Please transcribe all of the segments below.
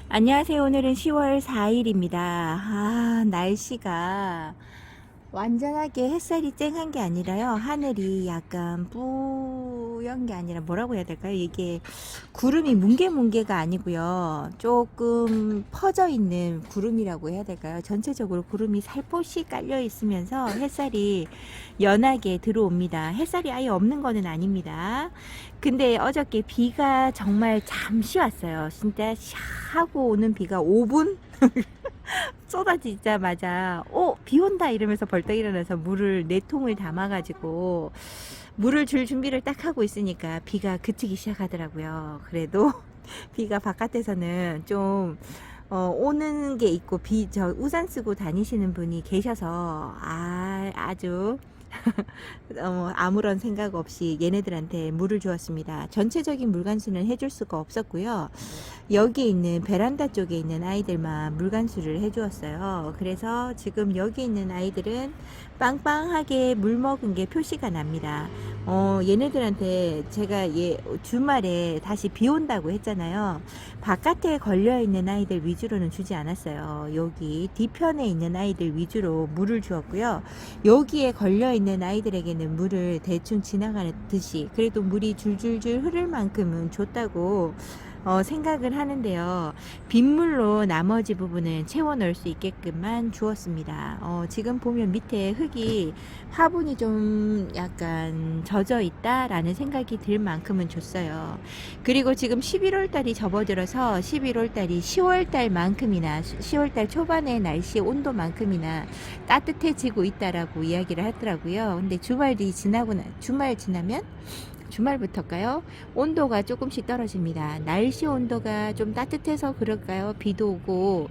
안녕하세요. 오늘은 10월 4일입니다. 날씨가 완전하게 햇살이 쨍한 게 아니라요. 하늘이 약간 뿌연 게 아니라 뭐라고 해야 될까요? 이게 구름이 뭉게뭉게가 아니고요. 조금 퍼져 있는 구름이라고 해야 될까요? 전체적으로 구름이 살포시 깔려 있으면서 햇살이 연하게 들어옵니다. 햇살이 아예 없는 거는 아닙니다. 근데 어저께 비가 정말 잠시 왔어요. 진짜 샤 하고 오는 비가 5분? 쏟아지자마자 비 온다 이러면서 벌떡 일어나서 물을 4통을 담아가지고 물을 줄 준비를 딱 하고 있으니까 비가 그치기 시작하더라고요. 그래도 비가 바깥에서는 좀 오는 게 있고 저 우산 쓰고 다니시는 분이 계셔서 아주 아무런 생각 없이 얘네들한테 물을 주었습니다. 전체적인 물관수는 해줄 수가 없었고요. 여기 있는 베란다 쪽에 있는 아이들만 물관수를 해주었어요. 그래서 지금 여기 있는 아이들은 빵빵하게 물 먹은 게 표시가 납니다. 얘네들한테 제가 주말에 다시 비 온다고 했잖아요. 바깥에 걸려 있는 아이들 위주로는 주지 않았어요. 여기 뒤편에 있는 아이들 위주로 물을 주었고요. 여기에 걸려 있는 아이들에게는 물을 대충 지나가는 듯이 그래도 물이 줄줄줄 흐를 만큼은 줬다고 생각을 하는데요. 빗물로 나머지 부분은 채워 넣을 수 있게끔만 주었습니다. 지금 보면 밑에 흙이 화분이 좀 약간 젖어 있다라는 생각이 들 만큼은 줬어요. 그리고 지금 11월 달이 접어들어서 11월 달이 10월 달만큼이나 10월 달 초반의 날씨 온도만큼이나 따뜻해지고 있다라고 이야기를 하더라고요. 근데 주말 지나면 주말부터일까요? 온도가 조금씩 떨어집니다. 날씨 온도가 좀 따뜻해서 그럴까요? 비도 오고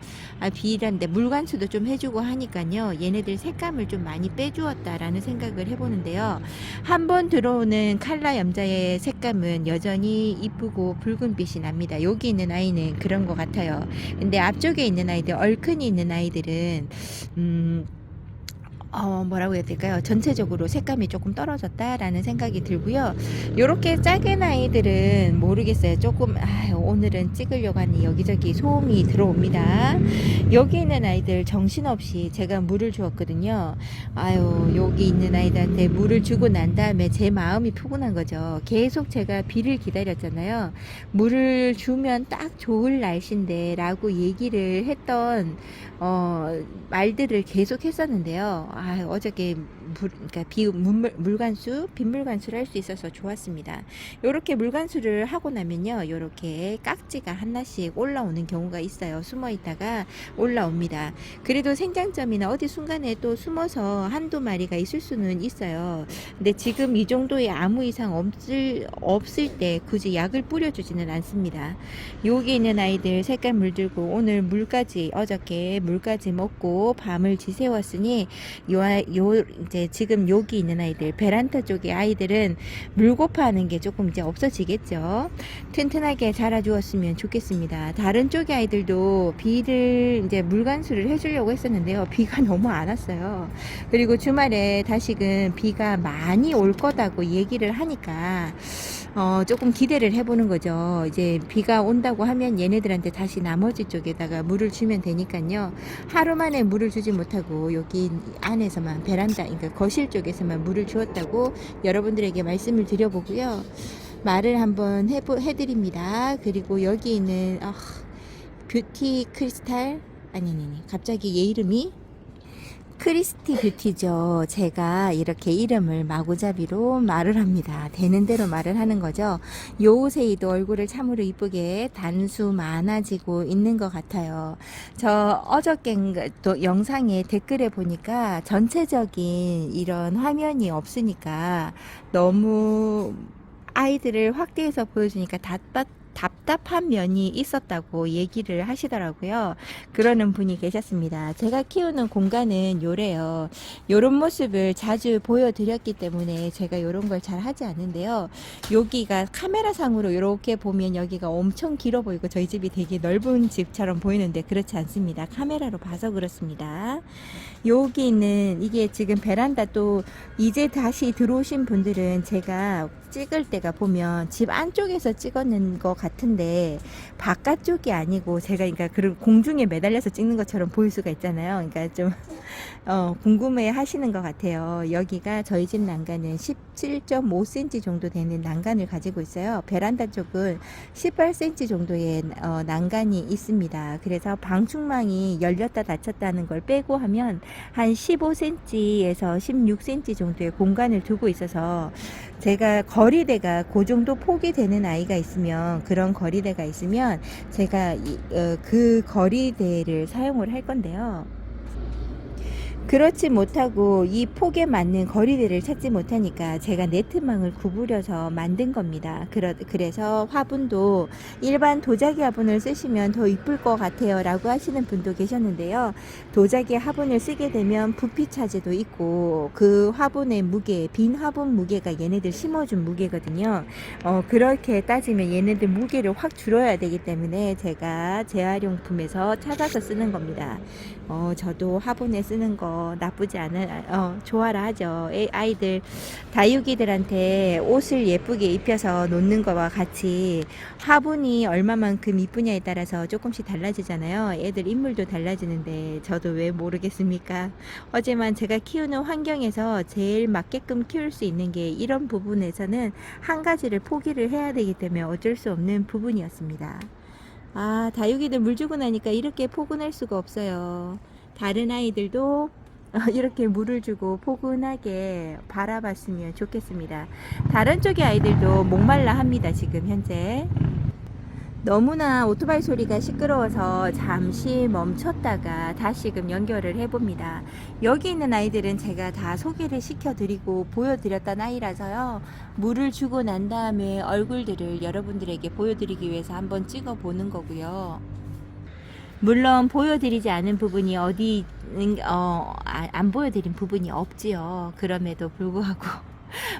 비란데 물관수도 좀 해주고 하니까요. 얘네들 색감을 좀 많이 빼주었다라는 생각을 해보는데요. 한번 들어오는 칼라 염자의 색감은 여전히 이쁘고 붉은빛이 납니다. 여기 있는 아이는 그런 것 같아요. 근데 앞쪽에 있는 아이들, 얼큰이 있는 아이들은 뭐라고 해야 될까요? 전체적으로 색감이 조금 떨어졌다라는 생각이 들고요. 요렇게 작은 아이들은 모르겠어요. 조금 오늘은 찍으려고 하니 여기저기 소음이 들어옵니다. 여기 있는 아이들 정신없이 제가 물을 주었거든요. 여기 있는 아이들한테 물을 주고 난 다음에 제 마음이 푸근한 거죠. 계속 제가 비를 기다렸잖아요. 물을 주면 딱 좋을 날씨인데 라고 얘기를 했던 말들을 계속 했었는데요. 어저께 그러니까 빗물관수를 할 수 있어서 좋았습니다. 요렇게 물관수를 하고 나면요, 요렇게 깍지가 하나씩 올라오는 경우가 있어요. 숨어 있다가 올라옵니다. 그래도 생장점이나 어디 순간에 또 숨어서 한두 마리가 있을 수는 있어요. 근데 지금 이 정도의 아무 이상 없을 때 굳이 약을 뿌려주지는 않습니다. 여기 있는 아이들 색깔 물들고 오늘 어저께 물까지 먹고 밤을 지새웠으니 이제 지금 여기 있는 아이들, 베란다 쪽의 아이들은 물고파하는 게 조금 이제 없어지겠죠. 튼튼하게 자라주었으면 좋겠습니다. 다른 쪽의 아이들도 비를 이제 물관수를 해주려고 했었는데요. 비가 너무 안 왔어요. 그리고 주말에 다시금 비가 많이 올 거다고 얘기를 하니까 조금 기대를 해보는 거죠. 이제 비가 온다고 하면 얘네들한테 다시 나머지 쪽에다가 물을 주면 되니까요. 하루 만에 물을 주지 못하고 여기 안에서만 그러니까 거실 쪽에서만 물을 주었다고 여러분들에게 말씀을 드려보고요. 말을 한번 해드립니다. 그리고 여기 있는 뷰티 크리스탈 아니 갑자기 얘 이름이 크리스티 뷰티죠. 제가 이렇게 이름을 마구잡이로 말을 합니다. 되는 대로 말을 하는 거죠. 요새이도 얼굴을 참으로 이쁘게 단수 많아지고 있는 것 같아요. 저 어저께 또 영상에 댓글에 보니까 전체적인 이런 화면이 없으니까 너무 아이들을 확대해서 보여주니까 답답한 면이 있었다고 얘기를 하시더라고요. 그러는 분이 계셨습니다. 제가 키우는 공간은 요래요. 요런 모습을 자주 보여드렸기 때문에 제가 요런 걸 잘 하지 않는데요. 여기가 카메라상으로 이렇게 보면 여기가 엄청 길어 보이고 저희 집이 되게 넓은 집처럼 보이는데 그렇지 않습니다. 카메라로 봐서 그렇습니다. 여기 있는 이게 지금 베란다 또 이제 다시 들어오신 분들은 제가 찍을 때가 보면 집 안쪽에서 찍었는 것 같은데 바깥쪽이 아니고 제가 그러니까 그런 공중에 매달려서 찍는 것처럼 보일 수가 있잖아요. 그러니까 좀 궁금해 하시는 것 같아요. 여기가 저희 집 난간은 17.5cm 정도 되는 난간을 가지고 있어요. 베란다 쪽은 18cm 정도의 난간이 있습니다. 그래서 방충망이 열렸다 닫혔다는 걸 빼고 하면 한 15cm에서 16cm 정도의 공간을 두고 있어서 제가 거리대가 그 정도 폭이 되는 아이가 있으면 그런 거리대가 있으면 제가 그 거리대를 사용을 할 건데요. 그렇지 못하고 이 폭에 맞는 거리대를 찾지 못하니까 제가 네트망을 구부려서 만든 겁니다. 그래서 화분도 일반 도자기 화분을 쓰시면 더 이쁠 것 같아요 라고 하시는 분도 계셨는데요. 도자기 화분을 쓰게 되면 부피 차지도 있고 그 화분의 무게, 빈 화분 무게가 얘네들 심어준 무게거든요. 그렇게 따지면 얘네들 무게를 확 줄여야 되기 때문에 제가 재활용품에서 찾아서 쓰는 겁니다. 저도 화분에 쓰는 거 나쁘지 좋아라 하죠. 아이들 다육이들한테 옷을 예쁘게 입혀서 놓는 거와 같이 화분이 얼마만큼 이쁘냐에 따라서 조금씩 달라지잖아요. 애들 인물도 달라지는데 저도 왜 모르겠습니까? 하지만 제가 키우는 환경에서 제일 맞게끔 키울 수 있는 게 이런 부분에서는 한 가지를 포기를 해야 되기 때문에 어쩔 수 없는 부분이었습니다. 다육이들 물 주고 나니까 이렇게 포근할 수가 없어요. 다른 아이들도 이렇게 물을 주고 포근하게 바라봤으면 좋겠습니다. 다른 쪽의 아이들도 목말라 합니다. 지금 현재 너무나 오토바이 소리가 시끄러워서 잠시 멈췄다가 다시금 연결을 해봅니다. 여기 있는 아이들은 제가 다 소개를 시켜드리고 보여드렸던 아이라서요. 물을 주고 난 다음에 얼굴들을 여러분들에게 보여드리기 위해서 한번 찍어보는 거고요. 물론 보여드리지 않은 부분이 안 보여드린 부분이 없지요. 그럼에도 불구하고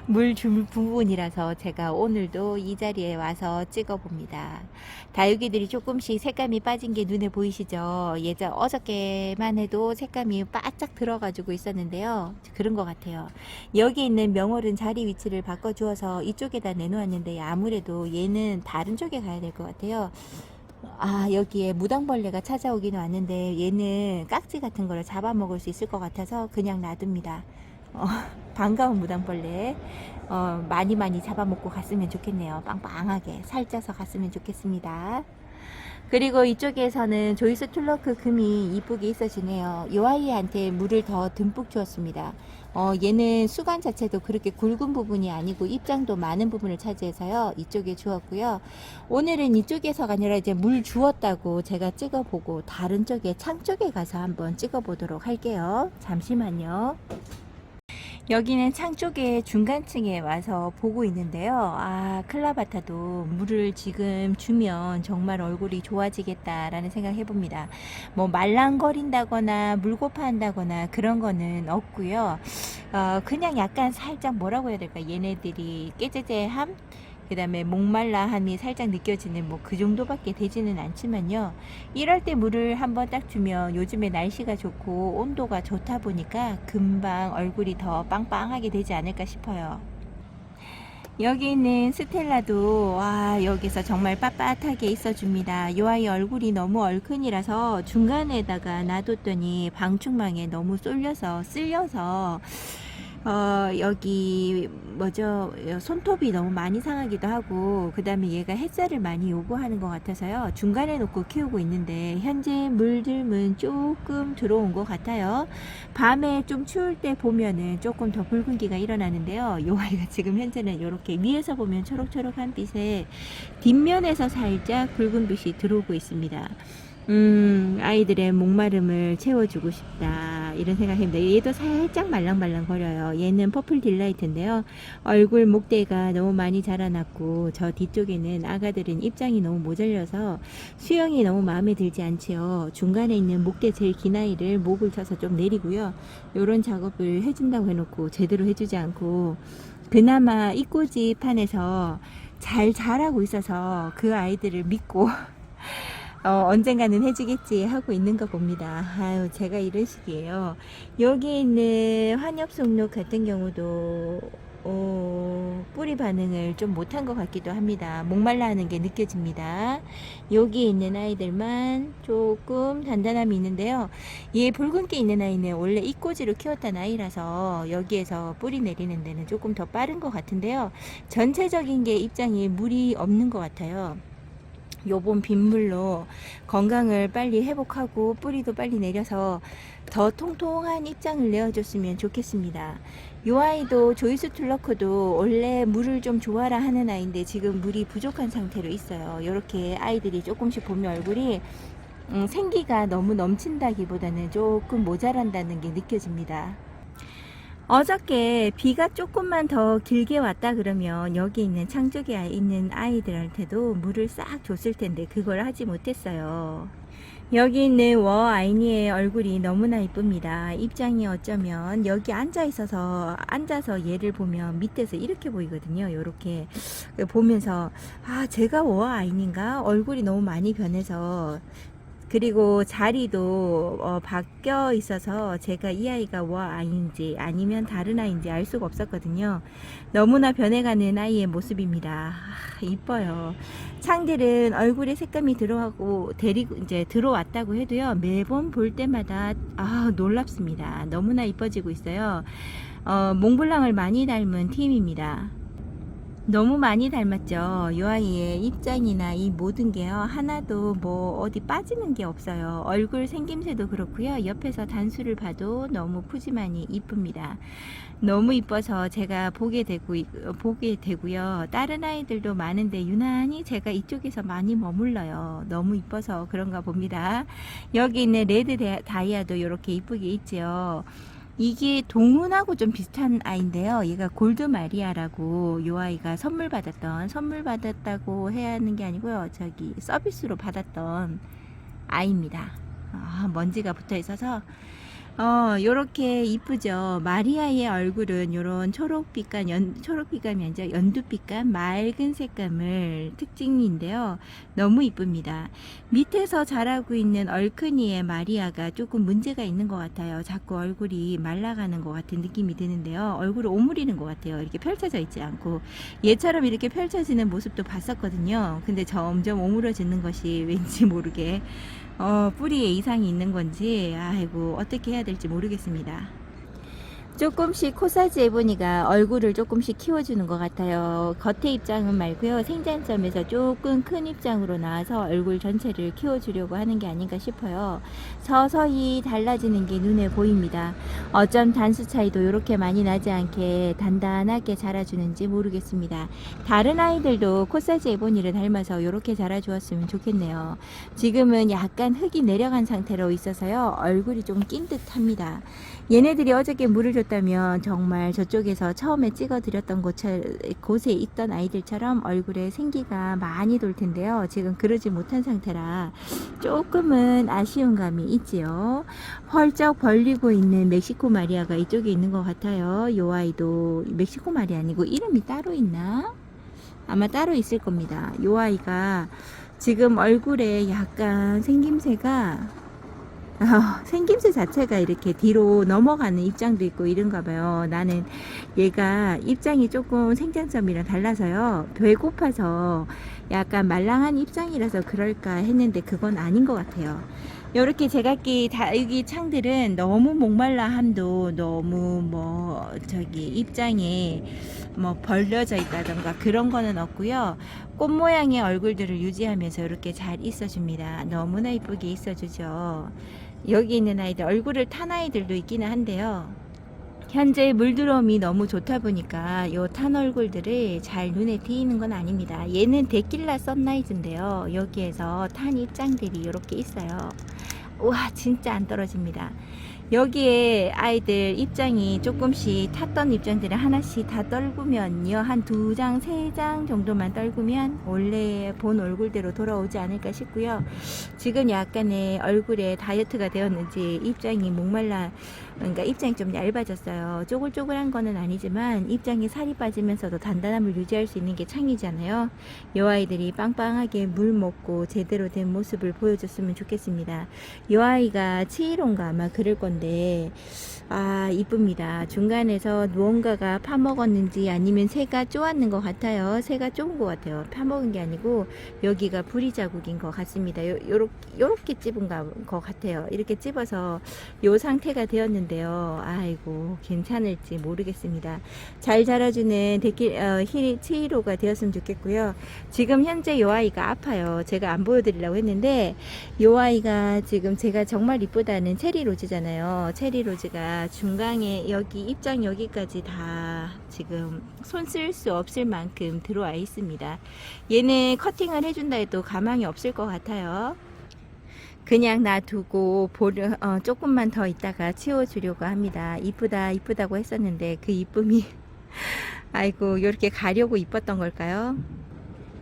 물 줄 부분이라서 제가 오늘도 이 자리에 와서 찍어봅니다. 다육이들이 조금씩 색감이 빠진 게 눈에 보이시죠? 어저께만 해도 색감이 바짝 들어가지고 있었는데요. 그런 것 같아요. 여기 있는 명월은 자리 위치를 바꿔주어서 이쪽에다 내놓았는데 아무래도 얘는 다른 쪽에 가야 될 것 같아요. 여기에 무당벌레가 찾아오기는 왔는데 얘는 깍지 같은 거를 잡아먹을 수 있을 것 같아서 그냥 놔둡니다. 반가운 무당벌레 많이 잡아먹고 갔으면 좋겠네요. 빵빵하게 살쪄서 갔으면 좋겠습니다. 그리고 이쪽에서는 조이스 툴러크 금이 이쁘게 있어지네요. 이 아이한테 물을 더 듬뿍 주었습니다. 얘는 수관 자체도 그렇게 굵은 부분이 아니고 입장도 많은 부분을 차지해서요. 이쪽에 주었고요. 오늘은 이쪽에서가 아니라 이제 물 주었다고 제가 찍어보고 다른 쪽에 창 쪽에 가서 한번 찍어보도록 할게요. 잠시만요. 여기는 창 쪽에 중간층에 와서 보고 있는데요. 클라바타도 물을 지금 주면 정말 얼굴이 좋아지겠다라는 생각 해봅니다. 뭐 말랑거린다거나 물고파한다거나 그런 거는 없고요. 그냥 약간 살짝 뭐라고 해야 될까? 얘네들이 깨재재함? 그 다음에 목말라함이 살짝 느껴지는 뭐 그 정도밖에 되지는 않지만요. 이럴 때 물을 한번 딱 주면 요즘에 날씨가 좋고 온도가 좋다 보니까 금방 얼굴이 더 빵빵하게 되지 않을까 싶어요. 여기 있는 스텔라도 여기서 정말 빳빳하게 있어줍니다. 이 아이 얼굴이 너무 얼큰이라서 중간에다가 놔뒀더니 방충망에 너무 쓸려서 여기 손톱이 너무 많이 상하기도 하고 그 다음에 얘가 햇살을 많이 요구하는 것 같아서요. 중간에 놓고 키우고 있는데 현재 물들은 조금 들어온 것 같아요. 밤에 좀 추울 때 보면은 조금 더 붉은기가 일어나는데요. 이 아이가 지금 현재는 이렇게 위에서 보면 초록초록한 빛에 뒷면에서 살짝 붉은 빛이 들어오고 있습니다. 아이들의 목마름을 채워주고 싶다 이런 생각입니다. 얘도 살짝 말랑말랑 거려요. 얘는 퍼플 딜라이트인데요. 얼굴 목대가 너무 많이 자라났고 저 뒤쪽에는 아가들은 입장이 너무 모자라서 수영이 너무 마음에 들지 않지요. 중간에 있는 목대 제일 긴 아이를 목을 쳐서 좀 내리고요. 요런 작업을 해준다고 해놓고 제대로 해주지 않고 그나마 이꼬지 판에서 잘 자라고 있어서 그 아이들을 믿고 언젠가는 해주겠지 하고 있는 거 봅니다. 제가 이런 식이에요. 여기 있는 환엽송록 같은 경우도 뿌리 반응을 좀 못한 것 같기도 합니다. 목말라 하는 게 느껴집니다. 여기에 있는 아이들만 조금 단단함이 있는데요. 얘 붉은기 있는 아이는 원래 이꼬지로 키웠던 아이라서 여기에서 뿌리 내리는 데는 조금 더 빠른 것 같은데요. 전체적인 게 입장이 물이 없는 것 같아요. 요번 빗물로 건강을 빨리 회복하고 뿌리도 빨리 내려서 더 통통한 입장을 내어줬으면 좋겠습니다. 요 아이도 조이스 툴러크도 원래 물을 좀 좋아라 하는 아이인데 지금 물이 부족한 상태로 있어요. 이렇게 아이들이 조금씩 보면 얼굴이 생기가 너무 넘친다기보다는 조금 모자란다는 게 느껴집니다. 어저께 비가 조금만 더 길게 왔다 그러면 여기 있는 창쪽에 있는 아이들한테도 물을 싹 줬을 텐데 그걸 하지 못했어요. 여기 있는 워 아이니의 얼굴이 너무나 이쁩니다. 입장이 어쩌면 여기 앉아서 얘를 보면 밑에서 이렇게 보이거든요. 이렇게 보면서 제가 워 아이니인가? 얼굴이 너무 많이 변해서 그리고 자리도 바뀌어 있어서 제가 이 아이가 워 아이인지 아니면 다른 아이인지 알 수가 없었거든요. 너무나 변해가는 아이의 모습입니다. 이뻐요. 창들은 얼굴에 색감이 들어가고 이제 들어왔다고 해도요. 매번 볼 때마다 놀랍습니다. 너무나 이뻐지고 있어요. 몽블랑을 많이 닮은 팀입니다. 너무 많이 닮았죠. 이 아이의 입장이나 이 모든 게요. 하나도 뭐 어디 빠지는 게 없어요. 얼굴 생김새도 그렇고요. 옆에서 단수를 봐도 너무 푸짐하니 이쁩니다. 너무 이뻐서 제가 보게 되고요. 다른 아이들도 많은데 유난히 제가 이쪽에서 많이 머물러요. 너무 이뻐서 그런가 봅니다. 여기 있는 레드 다이아도 이렇게 이쁘게 있죠. 이게 동문하고 좀 비슷한 아이인데요. 얘가 골드 마리아라고 요 아이가 선물 받았다고 해야 하는 게 아니고요. 저기 서비스로 받았던 아이입니다. 먼지가 붙어 있어서 요렇게 이쁘죠. 마리아의 얼굴은 요런 초록빛감 초록빛감이 아니라 연두빛감 맑은 색감을 특징인데요. 너무 이쁩니다. 밑에서 자라고 있는 얼큰이의 마리아가 조금 문제가 있는 것 같아요. 자꾸 얼굴이 말라가는 것 같은 느낌이 드는데요. 얼굴을 오므리는 것 같아요. 이렇게 펼쳐져 있지 않고 얘처럼 이렇게 펼쳐지는 모습도 봤었거든요. 근데 점점 오므려지는 것이 왠지 모르게 뿌리에 이상이 있는 건지 아이고 어떻게 해야 될지 모르겠습니다. 조금씩 코사지 에보니가 얼굴을 조금씩 키워주는 것 같아요. 겉에 입장은 말고요. 생장점에서 조금 큰 입장으로 나와서 얼굴 전체를 키워주려고 하는 게 아닌가 싶어요. 서서히 달라지는 게 눈에 보입니다. 어쩜 단수 차이도 이렇게 많이 나지 않게 단단하게 자라주는지 모르겠습니다. 다른 아이들도 코사지 에보니를 닮아서 이렇게 자라주었으면 좋겠네요. 지금은 약간 흙이 내려간 상태로 있어서요. 얼굴이 좀 낀 듯합니다. 얘네들이 어저께 물을 줬다면 정말 저쪽에서 처음에 찍어 드렸던 곳에 있던 아이들처럼 얼굴에 생기가 많이 돌 텐데요. 지금 그러지 못한 상태라 조금은 아쉬운 감이 있지요. 펄쩍 벌리고 있는 멕시코 마리아가 이쪽에 있는 것 같아요. 요 아이도 멕시코 마리아 아니고 이름이 따로 있나? 아마 따로 있을 겁니다. 요 아이가 지금 얼굴에 약간 생김새가 생김새 자체가 이렇게 뒤로 넘어가는 입장도 있고 이런가 봐요. 나는 얘가 입장이 조금 생장점이랑 달라서요. 배고파서 약간 말랑한 입장이라서 그럴까 했는데 그건 아닌 것 같아요. 이렇게 제각기 다육이 창들은 너무 목말라함도 너무 입장에 벌려져 있다던가 그런 거는 없고요. 꽃 모양의 얼굴들을 유지하면서 이렇게 잘 있어줍니다. 너무나 이쁘게 있어주죠. 여기 있는 아이들 얼굴을 탄 아이들도 있기는 한데요. 현재 물 들어옴이 너무 좋다 보니까 요 탄 얼굴들이 잘 눈에 띄는 건 아닙니다. 얘는 데킬라 선라이즈인데요. 여기에서 탄 입장들이 이렇게 있어요. 우와 진짜 안 떨어집니다. 여기에 아이들 입장이 조금씩 탔던 입장들을 하나씩 다 떨구면요. 한 2장, 3장 정도만 떨구면 원래 본 얼굴대로 돌아오지 않을까 싶고요. 지금 약간의 얼굴에 다이어트가 되었는지 입장이 그러니까 입장이 좀 얇아졌어요. 쪼글쪼글한 거는 아니지만 입장이 살이 빠지면서도 단단함을 유지할 수 있는 게 창이잖아요. 이 아이들이 빵빵하게 물 먹고 제대로 된 모습을 보여줬으면 좋겠습니다. 이 아이가 치이론가 아마 그럴 건데 건데 아 이쁩니다. 중간에서 무언가가 파먹었는지 아니면 새가 쪼았는 것 같아요. 새가 쪼은 것 같아요. 파먹은 게 아니고 여기가 부리 자국인 것 같습니다. 요렇게 찝은 것 같아요. 이렇게 찝어서 요 상태가 되었는데요. 아이고 괜찮을지 모르겠습니다. 잘 자라주는 치이로가 되었으면 좋겠고요. 지금 현재 요 아이가 아파요. 제가 안 보여드리려고 했는데 요 아이가 지금 제가 정말 이쁘다는 체리로즈잖아요. 체리로즈가 중간에 여기 입장 여기까지 다 지금 손 쓸 수 없을 만큼 들어와 있습니다. 얘는 커팅을 해준다 해도 가망이 없을 것 같아요. 그냥 놔두고 조금만 더 있다가 치워주려고 합니다. 이쁘다고 했었는데 그 이쁨이 아이고 이렇게 가려고 이뻤던 걸까요?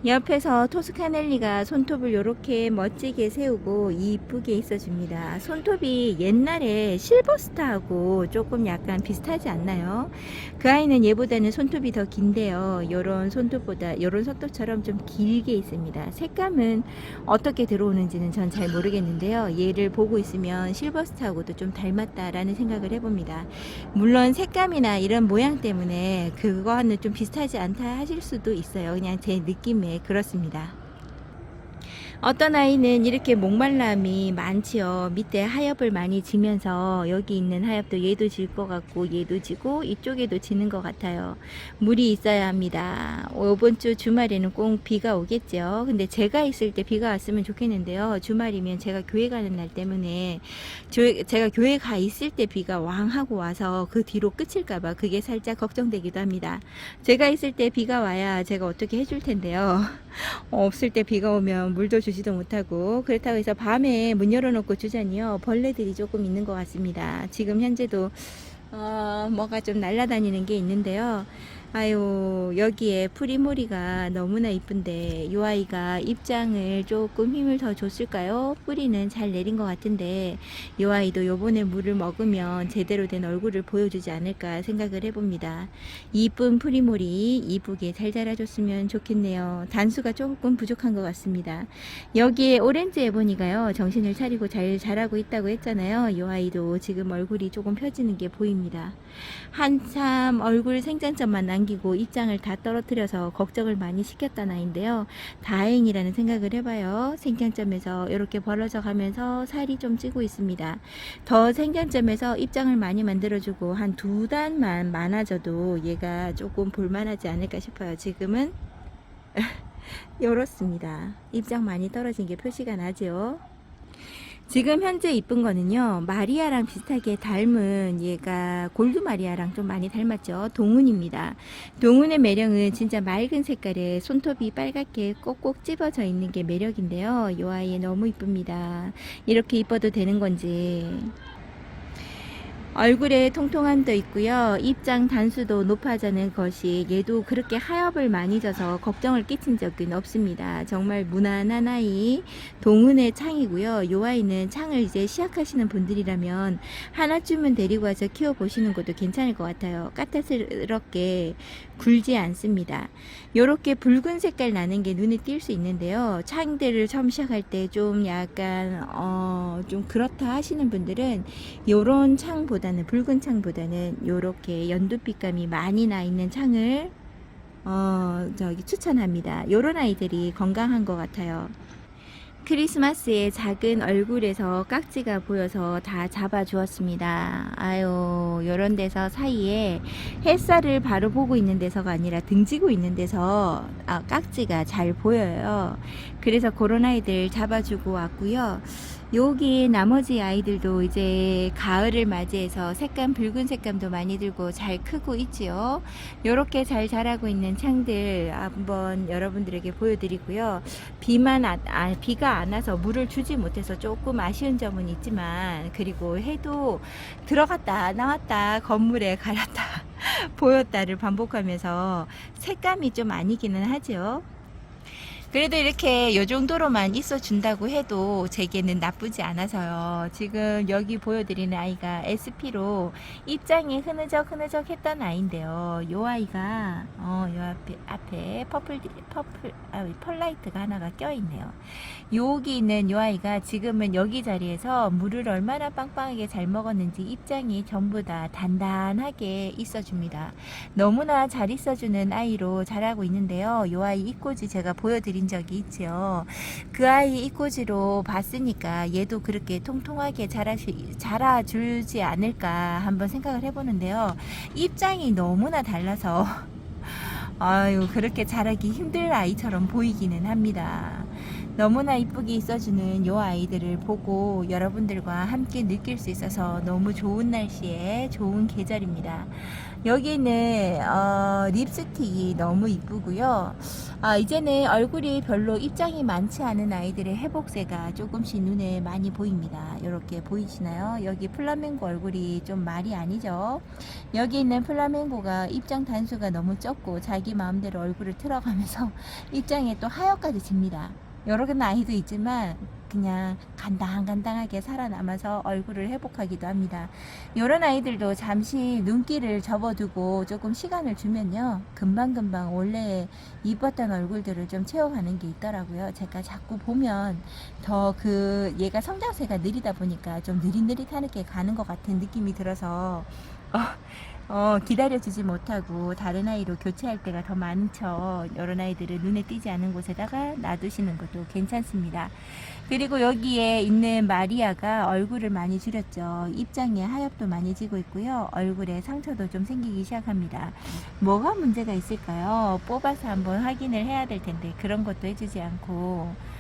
옆에서 토스카넬리가 손톱을 이렇게 멋지게 세우고 이쁘게 있어줍니다. 손톱이 옛날에 실버스타하고 조금 약간 비슷하지 않나요? 그 아이는 얘보다는 손톱이 더 긴데요. 요런 손톱처럼 좀 길게 있습니다. 색감은 어떻게 들어오는지는 전 잘 모르겠는데요. 얘를 보고 있으면 실버스타하고도 좀 닮았다라는 생각을 해봅니다. 물론 색감이나 이런 모양 때문에 그거와는 좀 비슷하지 않다 하실 수도 있어요. 그냥 제 느낌에 그렇습니다. 어떤 아이는 이렇게 목말람이 많지요. 밑에 하엽을 많이 지면서 여기 있는 하엽도 얘도 질 것 같고 얘도 지고 이쪽에도 지는 것 같아요. 물이 있어야 합니다. 이번 주 주말에는 꼭 비가 오겠죠. 근데 제가 있을 때 비가 왔으면 좋겠는데요. 주말이면 제가 교회 가는 날 때문에 제가 교회 가 있을 때 비가 왕 하고 와서 그 뒤로 끝일까봐 그게 살짝 걱정되기도 합니다. 제가 있을 때 비가 와야 제가 어떻게 해줄 텐데요. 없을 때 비가 오면 물도 주지도 못하고 그렇다고 해서 밤에 문 열어놓고 주자니요 벌레들이 조금 있는 것 같습니다. 지금 현재도 뭐가 좀 날아다니는 게 있는데요. 아유 여기에 프리모리가 너무나 이쁜데 이 아이가 입장을 조금 힘을 더 줬을까요? 뿌리는 잘 내린 것 같은데 이 아이도 요번에 물을 먹으면 제대로 된 얼굴을 보여주지 않을까 생각을 해봅니다. 이쁜 프리모리 이쁘게 잘 자라줬으면 좋겠네요. 단수가 조금 부족한 것 같습니다. 여기에 오렌지 에보니가요 정신을 차리고 잘 자라고 있다고 했잖아요. 이 아이도 지금 얼굴이 조금 펴지는 게 보입니다. 한참 얼굴 생장점만 남기고 입장을 다 떨어뜨려서 걱정을 많이 시켰던 아이인데요. 다행이라는 생각을 해봐요. 생장점에서 이렇게 벌어져 가면서 살이 좀 찌고 있습니다. 더 생장점에서 입장을 많이 만들어주고 한 2단만 많아져도 얘가 조금 볼만하지 않을까 싶어요. 지금은 이렇습니다. 입장 많이 떨어진 게 표시가 나죠. 지금 현재 이쁜 거는요 마리아랑 비슷하게 닮은 얘가 골드 마리아랑 좀 많이 닮았죠. 동운입니다. 동운의 매력은 진짜 맑은 색깔에 손톱이 빨갛게 꼭꼭 찝어져 있는 게 매력인데요. 이 아이 너무 이쁩니다. 이렇게 이뻐도 되는 건지. 얼굴에 통통함도 있고요. 입장 단수도 높아지는 것이 얘도 그렇게 하엽을 많이 져서 걱정을 끼친 적은 없습니다. 정말 무난한 아이 동운의 창이고요. 이 아이는 창을 이제 시작하시는 분들이라면 하나쯤은 데리고 와서 키워보시는 것도 괜찮을 것 같아요. 까탈스럽게 굴지 않습니다. 요렇게 붉은 색깔 나는 게 눈에 띌 수 있는데요. 창들을 처음 시작할 때 좀 약간 좀 그렇다 하시는 분들은 요런 창보다는 붉은 창보다는 요렇게 연두빛감이 많이 나 있는 창을 추천합니다. 요런 아이들이 건강한 것 같아요. 크리스마스에 작은 얼굴에서 깍지가 보여서 다 잡아 주었습니다. 아유 요런 데서 사이에 햇살을 바로 보고 있는 데서가 아니라 등지고 있는 데서 깍지가 잘 보여요. 그래서 그런 아이들 잡아주고 왔고요. 여기 나머지 아이들도 이제 가을을 맞이해서 색감 붉은 색감도 많이 들고 잘 크고 있지요. 이렇게 잘 자라고 있는 창들 한번 여러분들에게 보여드리고요. 비가 안 와서 물을 주지 못해서 조금 아쉬운 점은 있지만 그리고 해도 들어갔다 나왔다 건물에 갈았다 보였다를 반복하면서 색감이 좀 아니기는 하죠. 그래도 이렇게 요 정도로만 있어 준다고 해도 제게는 나쁘지 않아서요. 지금 여기 보여드리는 아이가 SP로 입장이 흐느적 했던 아이인데요. 요 아이가 요 앞에 펄라이트가 하나가 껴있네요. 여기 있는 요 아이가 지금은 여기 자리에서 물을 얼마나 빵빵하게 잘 먹었는지 입장이 전부 다 단단하게 있어줍니다. 너무나 잘 있어주는 아이로 자라고 있는데요. 요 아이 입꼬지 제가 보여드린 적이 있죠. 그 아이 입꼬지로 봤으니까 얘도 그렇게 통통하게 자라주지 않을까 한번 생각을 해보는데요. 입장이 너무나 달라서 아유, 그렇게 자라기 힘들 아이처럼 보이기는 합니다. 너무나 이쁘게 있어주는 요 아이들을 보고 여러분들과 함께 느낄 수 있어서 너무 좋은 날씨에 좋은 계절입니다. 여기는 립스틱이 너무 이쁘고요. 이제는 얼굴이 별로 입장이 많지 않은 아이들의 회복세가 조금씩 눈에 많이 보입니다. 이렇게 보이시나요? 여기 플라멩고 얼굴이 좀 말이 아니죠. 여기 있는 플라멩고가 입장 단수가 너무 적고 자기 마음대로 얼굴을 틀어가면서 입장에 또 하여까지 집니다. 여러 개 아이도 있지만 그냥 간당간당하게 살아남아서 얼굴을 회복하기도 합니다. 이런 아이들도 잠시 눈길을 접어두고 조금 시간을 주면요, 금방금방 원래 이뻤던 얼굴들을 좀 채워가는 게 있더라고요. 제가 자꾸 보면 더 얘가 성장세가 느리다 보니까 좀 느릿느릿하게 가는 것 같은 느낌이 들어서 기다려주지 못하고 다른 아이로 교체할 때가 더 많죠. 이런 아이들을 눈에 띄지 않은 곳에다가 놔두시는 것도 괜찮습니다. 그리고 여기에 있는 마리아가 얼굴을 많이 줄였죠. 입장에 하엽도 많이 지고 있고요. 얼굴에 상처도 좀 생기기 시작합니다. 뭐가 문제가 있을까요? 뽑아서 한번 확인을 해야 될 텐데 그런 것도 해주지 않고,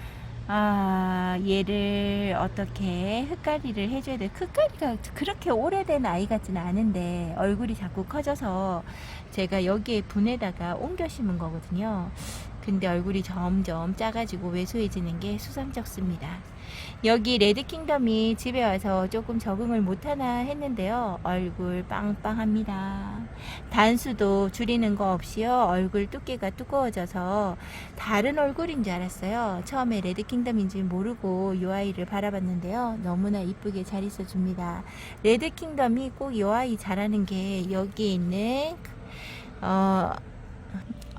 얘를 어떻게 흙갈이를 해줘야 돼. 흙갈이가 그렇게 오래된 아이 같지는 않은데 얼굴이 자꾸 커져서 제가 여기에 분에다가 옮겨 심은 거거든요. 근데 얼굴이 점점 작아지고 왜소해지는 게 수상쩍습니다. 여기 레드킹덤이 집에 와서 조금 적응을 못하나 했는데요. 얼굴 빵빵합니다. 단수도 줄이는 거 없이요. 얼굴 두께가 두꺼워져서 다른 얼굴인 줄 알았어요. 처음에 레드킹덤인지 모르고 이 아이를 바라봤는데요. 너무나 이쁘게 잘 있어줍니다. 레드킹덤이 꼭 이 아이 잘하는 게 여기에 있는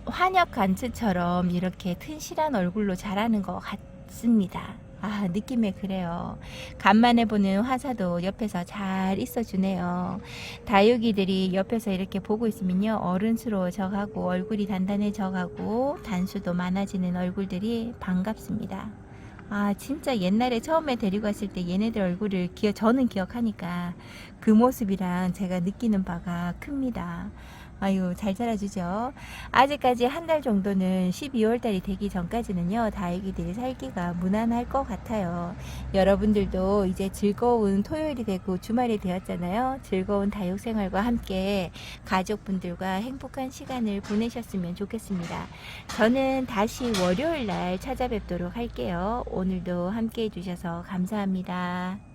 환역 간츠처럼 이렇게 튼실한 얼굴로 자라는 것 같습니다. 느낌에 그래요. 간만에 보는 화사도 옆에서 잘 있어주네요. 다육이들이 옆에서 이렇게 보고 있으면요, 어른스러워져 가고 얼굴이 단단해져 가고 단수도 많아지는 얼굴들이 반갑습니다. 진짜 옛날에 처음에 데리고 왔을 때 얘네들 얼굴을 저는 기억하니까 그 모습이랑 제가 느끼는 바가 큽니다. 아유, 잘 자라주죠. 아직까지 한 달 정도는 12월 달이 되기 전까지는요, 다육이들이 살기가 무난할 것 같아요. 여러분들도 이제 즐거운 토요일이 되고 주말이 되었잖아요. 즐거운 다육 생활과 함께 가족분들과 행복한 시간을 보내셨으면 좋겠습니다. 저는 다시 월요일 날 찾아뵙도록 할게요. 오늘도 함께 해주셔서 감사합니다.